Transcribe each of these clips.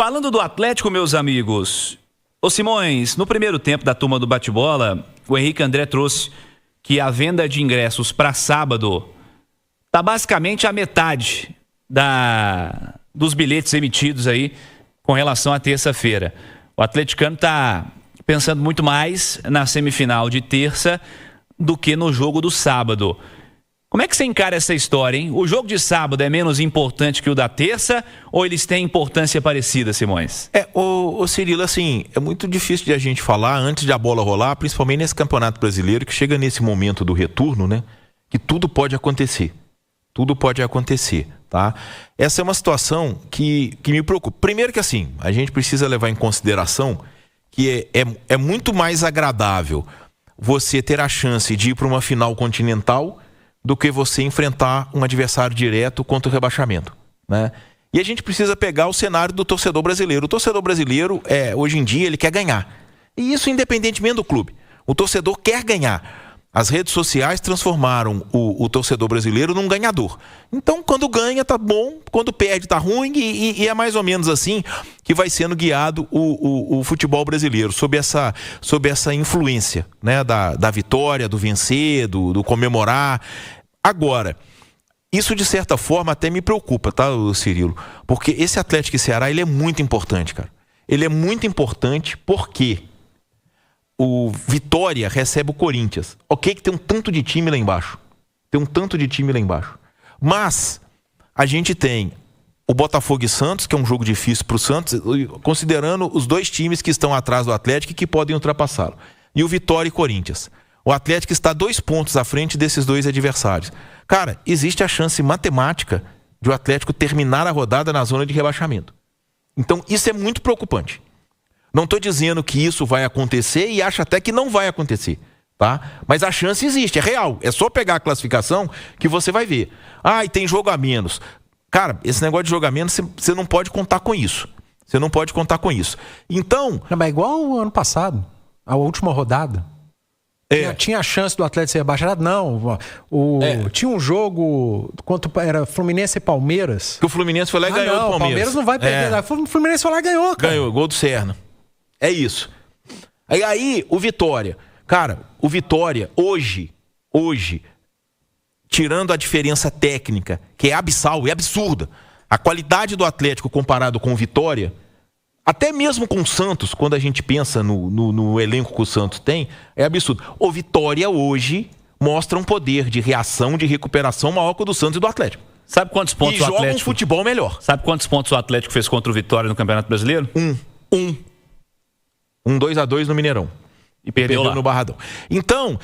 Falando do Atlético, meus amigos, ô Simões, no primeiro tempo da turma do bate-bola, o Henrique André trouxe que a venda de ingressos para sábado tá basicamente a metade dos bilhetes emitidos aí com relação à terça-feira. O atleticano tá pensando muito mais na semifinal de terça do que no jogo do sábado. Como é que você encara essa história, hein? O jogo de sábado é menos importante que o da terça ou eles têm importância parecida, Simões? Ô Cirilo, assim, é muito difícil de a gente falar antes de a bola rolar, principalmente nesse Campeonato Brasileiro, que chega nesse momento do retorno, né? Que tudo pode acontecer. Tudo pode acontecer, tá? Essa é uma situação que me preocupa. Primeiro que, assim, a gente precisa levar em consideração que é muito mais agradável você ter a chance de ir para uma final continental do que você enfrentar um adversário direto contra o rebaixamento, né? E a gente precisa pegar o cenário do torcedor brasileiro. O torcedor brasileiro, hoje em dia, ele quer ganhar. E isso independentemente do clube. O torcedor quer ganhar. As redes sociais transformaram o torcedor brasileiro num ganhador. Então, quando ganha, tá bom. Quando perde, tá ruim. E é mais ou menos assim que vai sendo guiado o futebol brasileiro, sob essa influência, né, da vitória, do vencer, do comemorar. Agora, isso de certa forma até me preocupa, tá, Cirilo? Porque esse Atlético e Ceará, ele é muito importante, cara. Ele é muito importante porque o Vitória recebe o Corinthians. Ok que tem um tanto de time lá embaixo. Mas a gente tem o Botafogo e Santos, que é um jogo difícil para o Santos, considerando os dois times que estão atrás do Atlético e que podem ultrapassá-lo. E o Vitória e Corinthians. O Atlético está 2 pontos à frente desses dois adversários. Cara, existe a chance matemática de o Atlético terminar a rodada na zona de rebaixamento. Então, isso é muito preocupante. Não estou dizendo que isso vai acontecer e acho até que não vai acontecer, tá? Mas a chance existe, é real. É só pegar a classificação que você vai ver. Ah, e tem jogo a menos. Cara, esse negócio de jogo a menos, você não pode contar com isso. Então... Não, mas é igual o ano passado, a última rodada. Tinha a chance do Atlético ser rebaixado? Não. Tinha um jogo quanto era Fluminense e Palmeiras. Que o Fluminense foi lá e ganhou do Palmeiras. O Palmeiras não vai perder. O Fluminense foi lá e ganhou, cara. Ganhou, gol do Serna. É isso. Aí, o Vitória. Cara, o Vitória, hoje, tirando a diferença técnica, que é abissal, é absurda, a qualidade do Atlético comparado com o Vitória, até mesmo com o Santos, quando a gente pensa no elenco que o Santos tem, é absurdo. O Vitória hoje mostra um poder de reação, de recuperação maior que o do Santos e do Atlético. Sabe quantos pontos o Atlético... joga um futebol melhor. Sabe quantos pontos o Atlético fez contra o Vitória no Campeonato Brasileiro? Um 2-2 no Mineirão. E perdeu lá no Barradão. Então,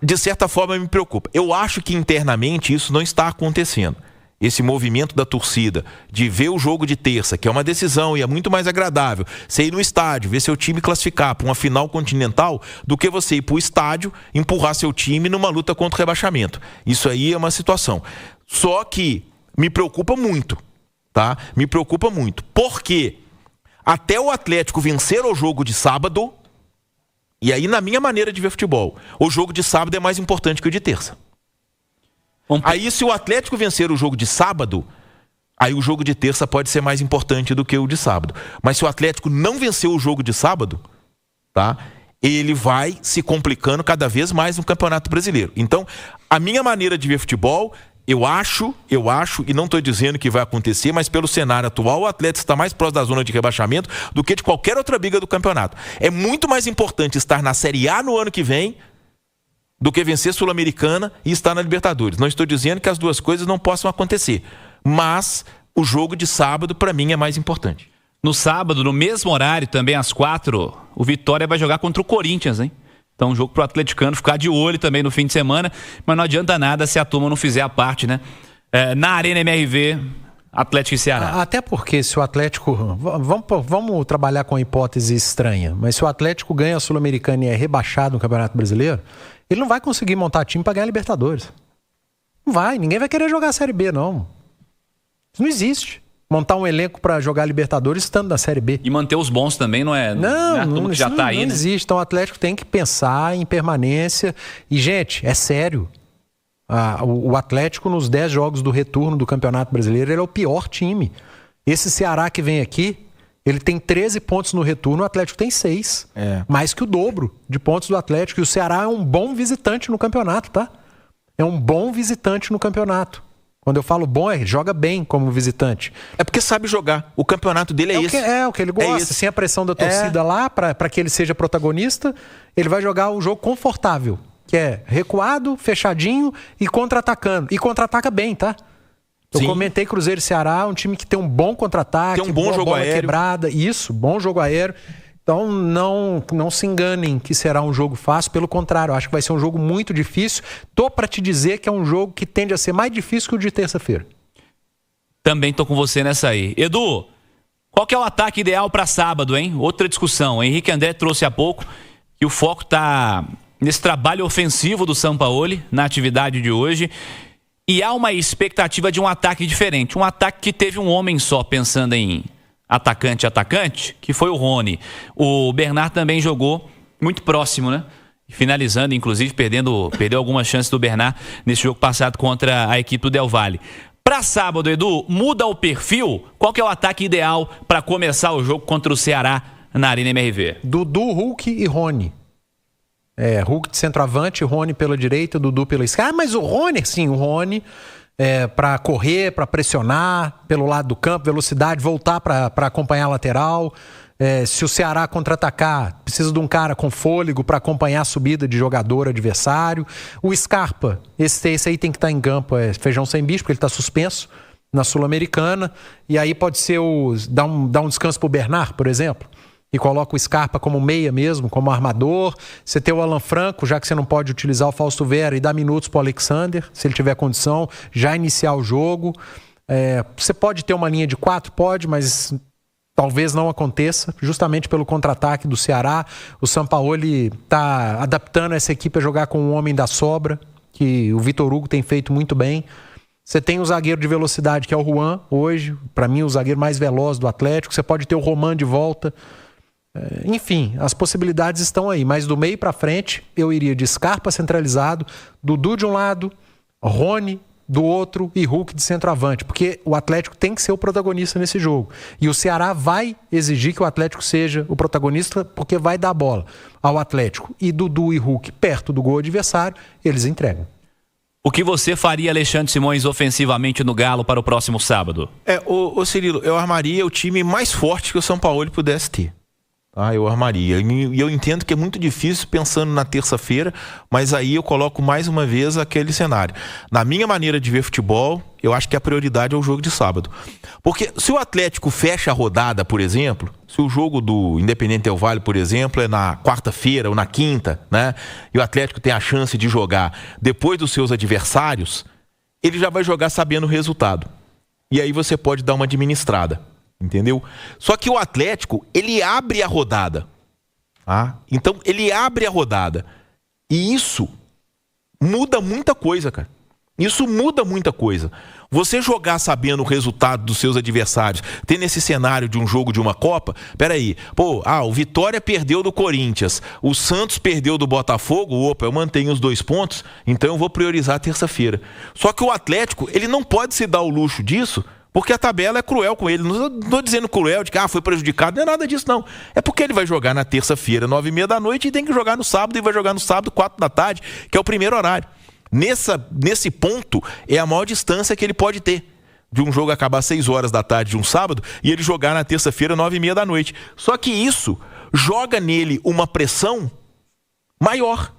de certa forma, me preocupa. Eu acho que internamente isso não está acontecendo. Esse movimento da torcida de ver o jogo de terça, que é uma decisão e é muito mais agradável você ir no estádio, ver seu time classificar para uma final continental, do que você ir para o estádio, empurrar seu time numa luta contra o rebaixamento. Isso aí é uma situação. Só que me preocupa muito, tá? Me preocupa muito. Por quê? Até o Atlético vencer o jogo de sábado, e aí na minha maneira de ver futebol, o jogo de sábado é mais importante que o de terça. Aí se o Atlético vencer o jogo de sábado, aí o jogo de terça pode ser mais importante do que o de sábado. Mas se o Atlético não vencer o jogo de sábado, tá? Ele vai se complicando cada vez mais no Campeonato Brasileiro. Então, a minha maneira de ver futebol... Eu acho, e não estou dizendo que vai acontecer, mas pelo cenário atual, o Atlético está mais próximo da zona de rebaixamento do que de qualquer outra briga do campeonato. É muito mais importante estar na Série A no ano que vem do que vencer a Sul-Americana e estar na Libertadores. Não estou dizendo que as duas coisas não possam acontecer, mas o jogo de sábado, para mim, é mais importante. No sábado, no mesmo horário, também às 4, o Vitória vai jogar contra o Corinthians, hein? Então, um jogo pro atleticano ficar de olho também no fim de semana, mas não adianta nada se a turma não fizer a parte, né? Na Arena MRV, Atlético e Ceará. Até porque se o Atlético... Vamos trabalhar com a hipótese estranha, mas se o Atlético ganha a Sul-Americana e é rebaixado no Campeonato Brasileiro, ele não vai conseguir montar time para ganhar a Libertadores. Não vai, ninguém vai querer jogar a Série B, não. Isso não existe. Montar um elenco para jogar Libertadores estando na Série B. E manter os bons também não é... Não, que já tá aí, não existe. Então o Atlético tem que pensar em permanência. E, gente, é sério. O Atlético, nos 10 jogos do retorno do Campeonato Brasileiro, ele é o pior time. Esse Ceará que vem aqui, Ele tem 13 pontos no retorno, o Atlético tem 6. Mais que o dobro de pontos do Atlético. E o Ceará é um bom visitante no campeonato, tá? É um bom visitante no campeonato. Quando eu falo bom, joga bem como visitante. É porque sabe jogar. O campeonato dele é esse. É o que ele gosta. Sem a pressão da torcida lá, para que ele seja protagonista, ele vai jogar o jogo confortável. Que é recuado, fechadinho e contra-atacando. E contra-ataca bem, tá? Eu comentei Cruzeiro e Ceará, um time que tem um bom contra-ataque, tem um bom jogo bola aéreo. Quebrada. Isso, bom jogo aéreo. Então não se enganem que será um jogo fácil. Pelo contrário, eu acho que vai ser um jogo muito difícil. Tô para te dizer que é um jogo que tende a ser mais difícil que o de terça-feira. Também tô com você nessa aí. Edu, qual que é o ataque ideal para sábado, hein? Outra discussão. O Henrique André trouxe há pouco que o foco tá nesse trabalho ofensivo do Sampaoli na atividade de hoje. E há uma expectativa de um ataque diferente. Um ataque que teve um homem só pensando em atacante, que foi o Rony. O Bernard também jogou muito próximo, né? Finalizando, inclusive, perdeu algumas chances do Bernard nesse jogo passado contra a equipe do Del Valle. Para sábado, Edu, muda o perfil? Qual que é o ataque ideal para começar o jogo contra o Ceará na Arena MRV? Dudu, Hulk e Rony. Hulk de centroavante, Rony pela direita, Dudu pela esquerda. Mas o Rony, sim, o Rony... para correr, para pressionar pelo lado do campo, velocidade, voltar para acompanhar a lateral. Se o Ceará contra-atacar, precisa de um cara com fôlego para acompanhar a subida de jogador adversário. O Scarpa, esse aí tem que estar em campo, feijão sem bicho, porque ele está suspenso na Sul-Americana. E aí pode ser dar um descanso para o Bernard, por exemplo. E coloca o Scarpa como meia mesmo, como armador. Você tem o Alan Franco, já que você não pode utilizar o Fausto Vera, e dar minutos para o Alexander, se ele tiver condição, já iniciar o jogo. Você pode ter uma linha de 4? Pode, mas talvez não aconteça, justamente pelo contra-ataque do Ceará. O Sampaoli está adaptando essa equipe a jogar com um homem da sobra, que o Vitor Hugo tem feito muito bem. Você tem o zagueiro de velocidade, que é o Juan, hoje, para mim o zagueiro mais veloz do Atlético. Você pode ter o Roman de volta. Enfim, as possibilidades estão aí, mas do meio para frente eu iria de Scarpa centralizado, Dudu de um lado, Rony do outro e Hulk de centroavante, porque o Atlético tem que ser o protagonista nesse jogo. E o Ceará vai exigir que o Atlético seja o protagonista, porque vai dar bola ao Atlético. E Dudu e Hulk perto do gol adversário, eles entregam. O que você faria, Alexandre Simões, ofensivamente no Galo para o próximo sábado? Ô Cirilo, eu armaria o time mais forte que o Sampaoli pudesse ter. Eu armaria. E eu entendo que é muito difícil pensando na terça-feira, mas aí eu coloco mais uma vez aquele cenário. Na minha maneira de ver futebol, eu acho que a prioridade é o jogo de sábado. Porque se o Atlético fecha a rodada, por exemplo, se o jogo do Independente Del Valle, por exemplo, é na quarta-feira ou na quinta, né? E o Atlético tem a chance de jogar depois dos seus adversários, ele já vai jogar sabendo o resultado. E aí você pode dar uma administrada. Entendeu? Só que o Atlético, ele abre a rodada. Então, ele abre a rodada. E isso muda muita coisa, cara. Isso muda muita coisa. Você jogar sabendo o resultado dos seus adversários, ter nesse cenário de um jogo de uma Copa, peraí, o Vitória perdeu do Corinthians, o Santos perdeu do Botafogo, eu mantenho os 2 pontos, então eu vou priorizar a terça-feira. Só que o Atlético, ele não pode se dar o luxo disso, porque a tabela é cruel com ele. Não estou dizendo cruel de que foi prejudicado, não é nada disso, não. É porque ele vai jogar na terça-feira, 9h30 da noite, e tem que jogar no sábado, e vai jogar no sábado, 4 da tarde, que é o primeiro horário. Nesse ponto, é a maior distância que ele pode ter. De um jogo acabar às 6 horas da tarde de um sábado, e ele jogar na terça-feira, 9h30 da noite. Só que isso joga nele uma pressão maior.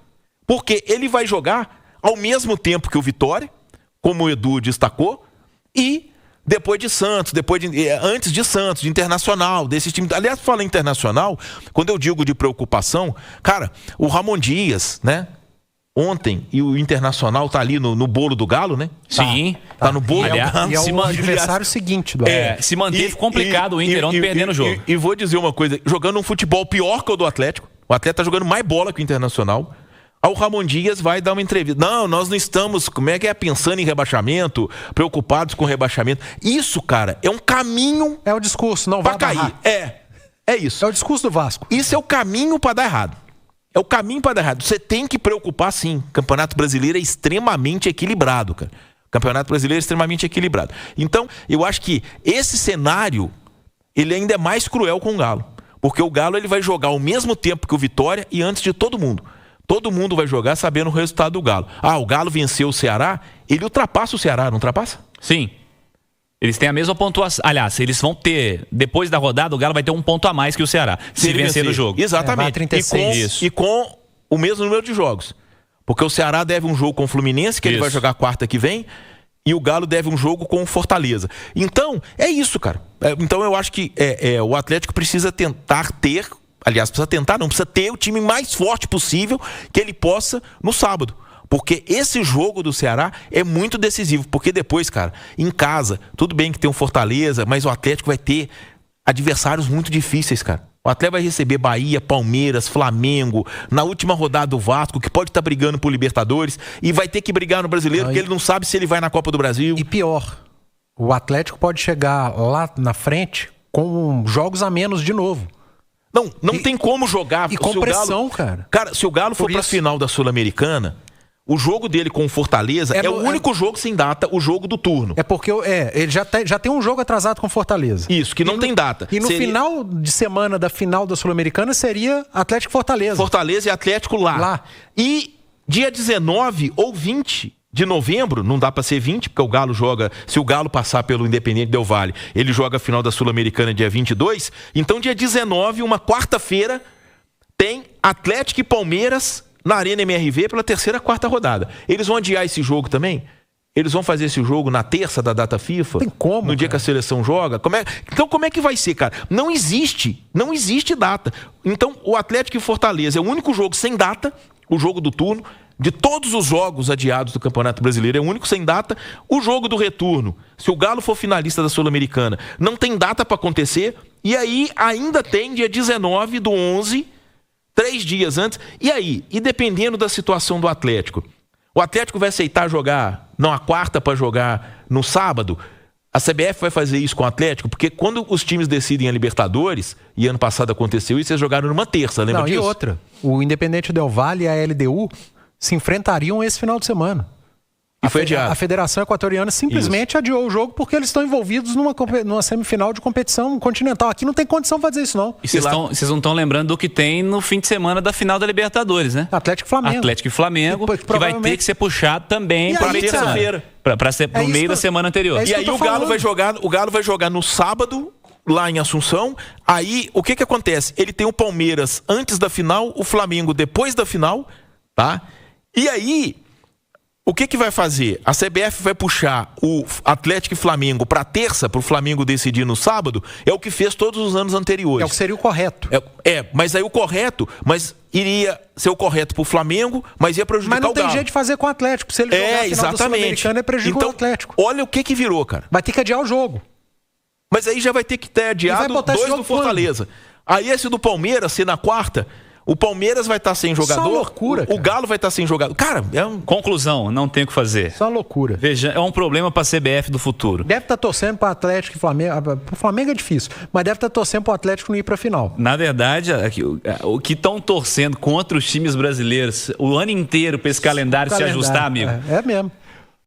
Porque ele vai jogar ao mesmo tempo que o Vitória, como o Edu destacou, e depois de Santos, antes de Santos, de Internacional, desses times. Aliás, falando em Internacional, quando eu digo de preocupação, cara, o Ramon Dias, né? Ontem, e o Internacional tá ali no bolo do Galo, né? Sim. Tá no bolo do Galo. E é o adversário seguinte do Atlético. Se manteve complicado o Inter ontem perdendo o jogo. E vou dizer uma coisa, jogando um futebol pior que o do Atlético. O Atlético tá jogando mais bola que o Internacional. Aí o Ramon Dias vai dar uma entrevista. Não, nós não estamos, pensando em rebaixamento, preocupados com rebaixamento. Isso, cara, é um caminho... É o discurso, não vai cair. É isso. É o discurso do Vasco. Isso é o caminho para dar errado. É o caminho para dar errado. Você tem que preocupar, sim. O Campeonato Brasileiro é extremamente equilibrado, cara. O Campeonato Brasileiro é extremamente equilibrado. Então, eu acho que esse cenário ele ainda é mais cruel com o Galo. Porque o Galo ele vai jogar ao mesmo tempo que o Vitória e antes de todo mundo. Todo mundo vai jogar sabendo o resultado do Galo. O Galo venceu o Ceará, ele ultrapassa o Ceará, não ultrapassa? Sim. Eles têm a mesma pontuação. Aliás, eles vão ter, depois da rodada, o Galo vai ter um ponto a mais que o Ceará, se vencer o jogo. Exatamente. 36. E com o mesmo número de jogos. Porque o Ceará deve um jogo com o Fluminense, que ele vai jogar quarta que vem, e o Galo deve um jogo com o Fortaleza. Então, é isso, cara. Então eu acho que o Atlético precisa tentar ter... Aliás, precisa ter o time mais forte possível que ele possa no sábado. Porque esse jogo do Ceará é muito decisivo. Porque depois, cara, em casa, tudo bem que tem um Fortaleza, mas o Atlético vai ter adversários muito difíceis, cara. O Atlético vai receber Bahia, Palmeiras, Flamengo, na última rodada o Vasco, que pode estar brigando por Libertadores, e vai ter que brigar no Brasileiro, porque ele não sabe se ele vai na Copa do Brasil. E pior, o Atlético pode chegar lá na frente com jogos a menos de novo. Não tem como jogar. E com pressão, cara. Cara, se o Galo for pra final da Sul-Americana, o jogo dele com o Fortaleza é o único jogo sem data, o jogo do turno. É porque ele já tem um jogo atrasado com o Fortaleza. Isso, que não tem data. E no final de semana da final da Sul-Americana seria Atlético e Fortaleza. Fortaleza e Atlético lá. E dia 19 ou 20 de novembro, não dá pra ser 20, porque o Galo joga, se o Galo passar pelo Independente Del Valle, ele joga a final da Sul-Americana dia 22, então dia 19, uma quarta-feira, tem Atlético e Palmeiras na Arena MRV pela quarta rodada. Eles vão adiar esse jogo também? Eles vão fazer esse jogo na terça da data FIFA? Tem como, no dia que a seleção joga? Então como é que vai ser, cara? Não existe data. Então o Atlético e Fortaleza é o único jogo sem data, o jogo do turno. De todos os jogos adiados do Campeonato Brasileiro, é o único sem data. O jogo do retorno, se o Galo for finalista da Sul-Americana, não tem data para acontecer. E aí ainda tem dia 19 do 11, 3 dias antes. E aí, e dependendo da situação do Atlético, o Atlético vai aceitar jogar a quarta para jogar no sábado? A CBF vai fazer isso com o Atlético? Porque quando os times decidem a Libertadores, e ano passado aconteceu isso, eles jogaram numa terça, lembra disso? E outra, o Independente Del Valle e a LDU se enfrentariam esse final de semana. E foi adiado. A Federação Equatoriana simplesmente adiou o jogo porque eles estão envolvidos numa semifinal de competição continental. Aqui não tem condição de fazer isso, não. E vocês não estão lembrando do que tem no fim de semana da final da Libertadores, né? Atlético e Flamengo. Atlético e Flamengo, que vai ter que ser puxado também para terça-feira. Para ser pro meio da semana anterior. E aí o Galo vai jogar no sábado, lá em Assunção. Aí, o que acontece? Ele tem o Palmeiras antes da final, o Flamengo depois da final, tá? E aí, o que vai fazer? A CBF vai puxar o Atlético e Flamengo para terça, para o Flamengo decidir no sábado, é o que fez todos os anos anteriores. É o que seria o correto. Mas aí o correto, iria ser o correto para o Flamengo, mas ia prejudicar o Galo. Mas não tem jeito de fazer com o Atlético. Se ele jogar a final da Sul-Americana, prejudica o Atlético. Olha o que virou, cara. Vai ter que adiar o jogo. Mas aí já vai ter que ter adiado 2 do Fortaleza. Aí esse do Palmeiras, ser na quarta... O Palmeiras vai estar sem jogador. Só loucura, o Galo vai estar sem jogador. Cara, Conclusão, não tem o que fazer. Só loucura. Veja, é um problema para a CBF do futuro. Deve estar torcendo para Atlético e Flamengo. Para o Flamengo é difícil, mas deve estar torcendo para o Atlético não ir para a final. Na verdade, o que estão torcendo contra os times brasileiros o ano inteiro para esse calendário se ajustar, amigo. É mesmo.